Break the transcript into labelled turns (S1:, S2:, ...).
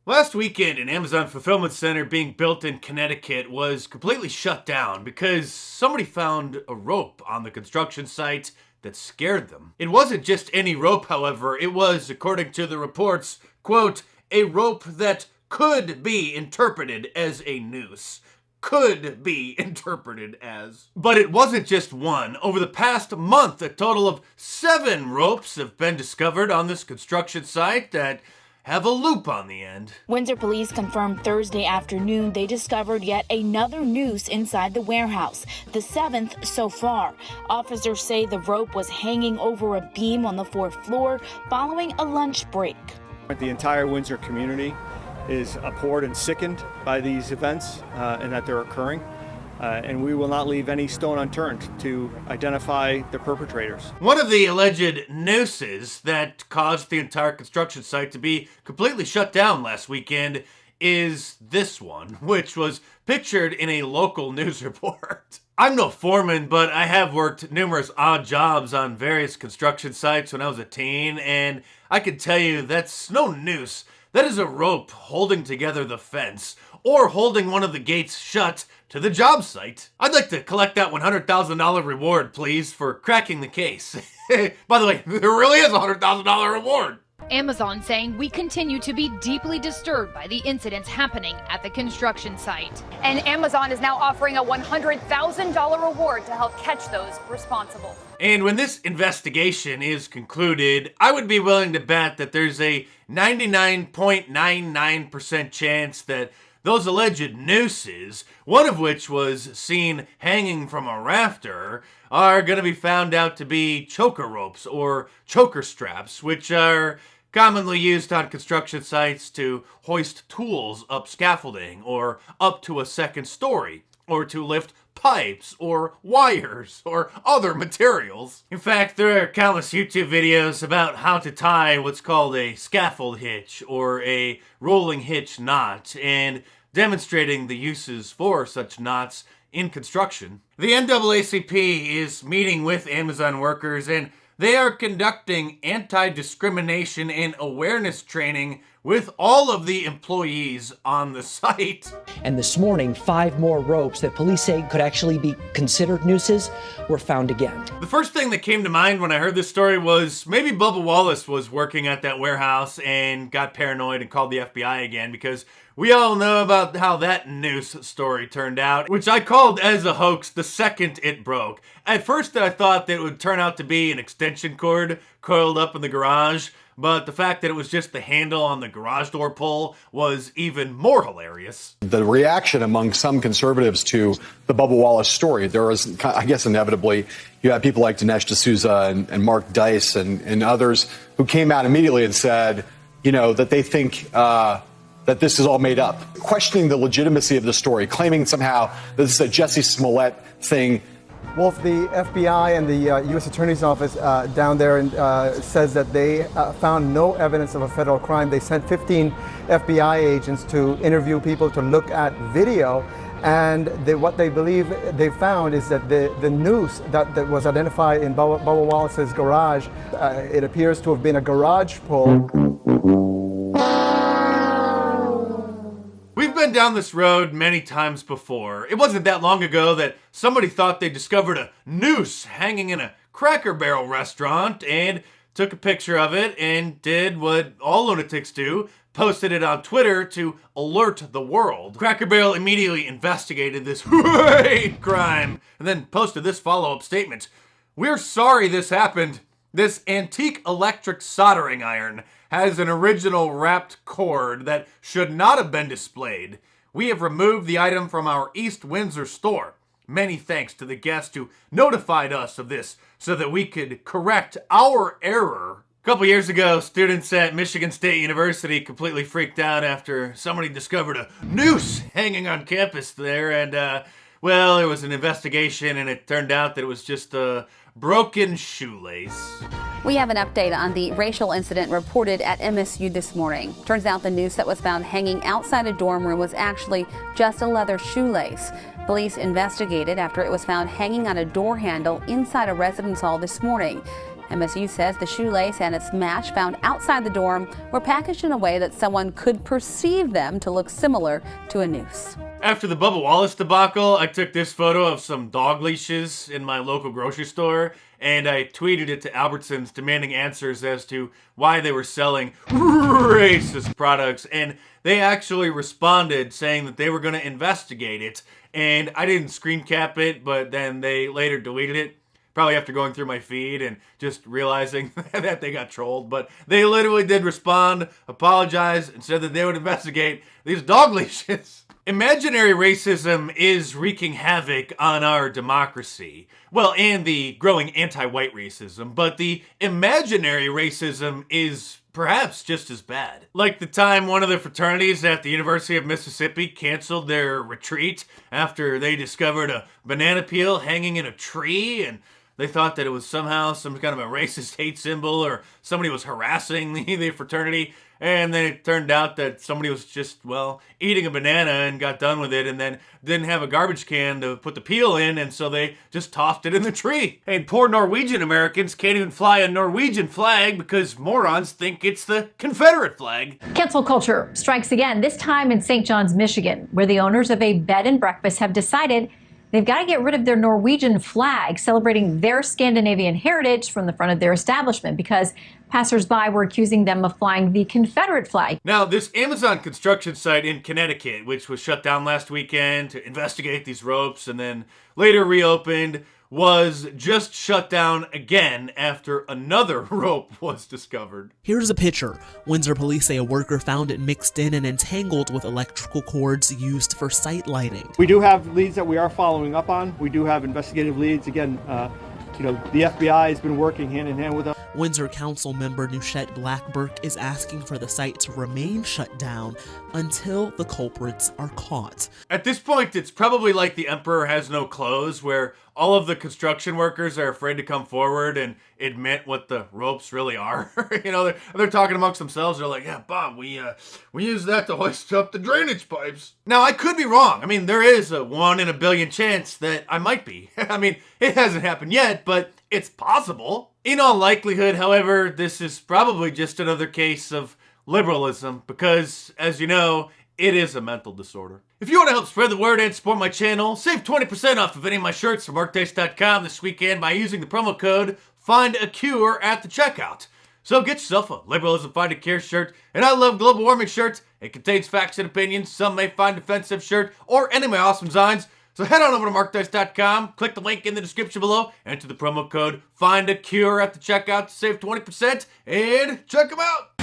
S1: Last weekend, an Amazon fulfillment center being built in Connecticut was completely shut down because somebody found a rope on the construction site that scared them. It wasn't just any rope, however. It was, according to the reports, quote, a rope that could be interpreted as a noose. Could be interpreted as. But it wasn't just one. Over the past month, a total of 7 ropes have been discovered on this construction site that have a loop on the end.
S2: Windsor police confirmed Thursday afternoon they discovered yet another noose inside the warehouse, the 7th so far. Officers say the rope was hanging over a beam on the 4th floor following a lunch break.
S3: The entire Windsor community is abhorred and sickened by these events and that they're occurring. And we will not leave any stone unturned to identify the perpetrators.
S1: One of the alleged nooses that caused the entire construction site to be completely shut down last weekend is this one, which was pictured in a local news report. I'm no foreman, but I have worked numerous odd jobs on various construction sites when I was a teen, and I can tell you that's no noose. That is a rope holding together the fence, or holding one of the gates shut to the job site. I'd like to collect that $100,000 reward, please, for cracking the case. By the way, there really is a $100,000 reward.
S4: Amazon saying we continue to be deeply disturbed by the incidents happening at the construction site.
S5: And Amazon is now offering a $100,000 reward to help catch those responsible.
S1: And when this investigation is concluded, I would be willing to bet that there's a 99.99% chance that those alleged nooses, one of which was seen hanging from a rafter, are going to be found out to be choker ropes or choker straps, which are commonly used on construction sites to hoist tools up scaffolding or up to a second story, or to lift pipes or wires or other materials. In fact, there are countless YouTube videos about how to tie what's called a scaffold hitch or a rolling hitch knot, and demonstrating the uses for such knots in construction. The NAACP is meeting with Amazon workers, and they are conducting anti-discrimination and awareness training with all of the employees on the site.
S6: And this morning, 5 more ropes that police say could actually be considered nooses were found again.
S1: The first thing that came to mind when I heard this story was maybe Bubba Wallace was working at that warehouse and got paranoid and called the FBI again, because we all know about how that noose story turned out, which I called as a hoax the second it broke. At first I thought that it would turn out to be an extension cord coiled up in the garage, but the fact that it was just the handle on the garage door pull was even more hilarious.
S7: The reaction among some conservatives to the Bubba Wallace story, there was, I guess inevitably, you had people like Dinesh D'Souza and Mark Dice and others who came out immediately and said, you know, that they think that this is all made up, questioning the legitimacy of the story, claiming somehow that this is a Jussie Smollett thing.
S8: Well, the FBI and the U.S. Attorney's Office down there says that they found no evidence of a federal crime. They sent 15 FBI agents to interview people, to look at video, and what they believe they found is that the noose that was identified in Bubba Wallace's garage, it appears to have been a garage pull.
S1: We've been down this road many times before. It wasn't that long ago that somebody thought they discovered a noose hanging in a Cracker Barrel restaurant and took a picture of it and did what all lunatics do, posted it on Twitter to alert the world. Cracker Barrel immediately investigated this hate crime and then posted this follow-up statement. "We're sorry this happened. This antique electric soldering iron has an original wrapped cord that should not have been displayed. We have removed the item from our East Windsor store. Many thanks to the guest who notified us of this so that we could correct our error." A couple years ago, students at Michigan State University completely freaked out after somebody discovered a noose hanging on campus there, and well, there was an investigation and it turned out that it was just a broken shoelace.
S9: We have an update on the racial incident reported at MSU this morning. Turns out the noose that was found hanging outside a dorm room was actually just a leather shoelace. Police investigated after it was found hanging on a door handle inside a residence hall this morning. MSU says the shoelace and its match found outside the dorm were packaged in a way that someone could perceive them to look similar to a noose.
S1: After the Bubba Wallace debacle, I took this photo of some dog leashes in my local grocery store, and I tweeted it to Albertsons demanding answers as to why they were selling racist products, and they actually responded saying that they were going to investigate it, and I didn't screen cap it, but then they later deleted it, probably after going through my feed and just realizing that they got trolled, but they literally did respond, apologize, and said that they would investigate these dog leashes. Imaginary racism is wreaking havoc on our democracy. Well, and the growing anti-white racism, but the imaginary racism is perhaps just as bad. Like the time one of the fraternities at the University of Mississippi canceled their retreat after they discovered a banana peel hanging in a tree, and they thought that it was somehow some kind of a racist hate symbol or somebody was harassing the fraternity. And then it turned out that somebody was just, well, eating a banana and got done with it and then didn't have a garbage can to put the peel in, and so they just tossed it in the tree. And poor Norwegian Americans can't even fly a Norwegian flag because morons think it's the Confederate flag.
S10: Cancel culture strikes again, this time in St. John's, Michigan, where the owners of a bed and breakfast have decided they've got to get rid of their Norwegian flag, celebrating their Scandinavian heritage from the front of their establishment because passersby were accusing them of flying the Confederate flag.
S1: Now, this Amazon construction site in Connecticut, which was shut down last weekend to investigate these ropes and then later reopened, was just shut down again after another rope was discovered.
S11: Here's a picture. Windsor police say a worker found it mixed in and entangled with electrical cords used for site lighting.
S3: We do have leads that we are following up on. We do have investigative leads. Again, the FBI has been working hand in hand with us.
S11: Windsor Council member Nushette Blackburk is asking for the site to remain shut down until the culprits are caught.
S1: At this point, it's probably like the Emperor Has No Clothes, where all of the construction workers are afraid to come forward and admit what the ropes really are. They're talking amongst themselves. They're like, yeah, Bob, we use that to hoist up the drainage pipes. Now, I could be wrong. I mean, there is a 1 in a billion chance that I might be. I mean, it hasn't happened yet, but it's possible. In all likelihood, however, this is probably just another case of liberalism because, as you know, it is a mental disorder. If you want to help spread the word and support my channel, save 20% off of any of my shirts from markdice.com this weekend by using the promo code FINDACURE at the checkout. So get yourself a Liberalism Find a Cure shirt, and I love global warming shirts. It contains facts and opinions some may find offensive shirt, or any of my awesome designs. So head on over to markdice.com, click the link in the description below, enter the promo code FINDACURE at the checkout to save 20%, and check them out!